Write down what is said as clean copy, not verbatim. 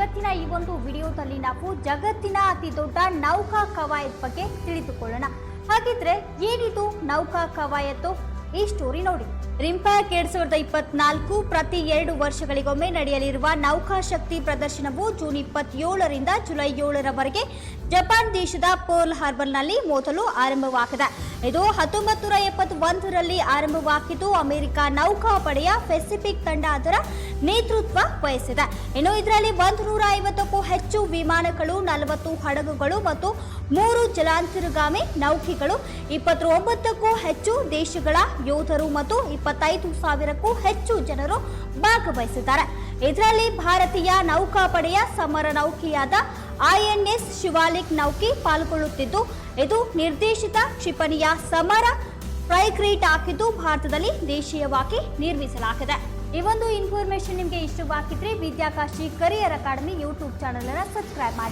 ಇವತ್ತಿನ ಈ ಒಂದು ವಿಡಿಯೋದಲ್ಲಿ ನಾವು ಜಗತ್ತಿನ ಅತಿ ದೊಡ್ಡ ನೌಕಾ ಕವಾಯತ್ ಬಗ್ಗೆ ತಿಳಿದುಕೊಳ್ಳೋಣ. ಹಾಗಿದ್ರೆ ಏನಿದು ನೌಕಾ ಕವಾಯತ್ತು? ಈ ಸ್ಟೋರಿ ನೋಡಿ. ರಿಂಪ್ಯಾಕ್ 2024 ಪ್ರತಿ 2 ವರ್ಷಗಳಿಗೊಮ್ಮೆ ನಡೆಯಲಿರುವ ನೌಕಾ ಶಕ್ತಿ ಪ್ರದರ್ಶನವು ಜೂನ್ 27ರಿಂದ ಜುಲೈ 7ರವರೆಗೆ ಜಪಾನ್ ದೇಶದ ಪರ್ಲ್ ಹಾರ್ಬರ್ನಲ್ಲಿ ಮೊದಲು ಆರಂಭವಾಗಿದೆ. ಇದು 1971ರಲ್ಲಿ ಆರಂಭವಾಗಿದ್ದು ಅಮೆರಿಕ ನೌಕಾಪಡೆಯ ಪೆಸಿಫಿಕ್ ತಂಡ ಅದರ ನೇತೃತ್ವ ವಹಿಸಿದೆ. ಇನ್ನು ಇದರಲ್ಲಿ 150ಕ್ಕೂ ಹೆಚ್ಚು ವಿಮಾನಗಳು, 40 ಹಡಗುಗಳು ಮತ್ತು 3 ಜಲಾಂತರ್ಗಾಮಿ ನೌಕೆಗಳು, 29ಕ್ಕೂ ಹೆಚ್ಚು ದೇಶಗಳ ಯೋಧರು ಮತ್ತು 25,000ಕ್ಕೂ ಹೆಚ್ಚು ಜನರು ಭಾಗವಹಿಸಿದ್ದಾರೆ. ಇದರಲ್ಲಿ ಭಾರತೀಯ ನೌಕಾಪಡೆಯ ಸಮರ ನೌಕೆಯಾದ INS ಶಿವಾಲಿಕ್ ನೌಕೆ ಪಾಲ್ಗೊಳ್ಳುತ್ತಿದ್ದು, ಇದು ನಿರ್ದೇಶಿತ ಕ್ಷಿಪಣಿಯ ಸಮರ ಫ್ರೈಗೇಟ್ ಆಗಿದ್ದು ಭಾರತದಲ್ಲಿ ದೇಶೀಯವಾಗಿ ನಿರ್ಮಿಸಲಾಗಿದೆ. ಈ ಒಂದು ಇನ್ಫಾರ್ಮೇಶನ್ ನಿಮಗೆ ಇಷ್ಟವಾಗಿದ್ರೆ Vidyakashi career academy YouTube channel ಅನ್ನು ಸಬ್ಸ್ಕ್ರೈಬ್ ಮಾಡಿ.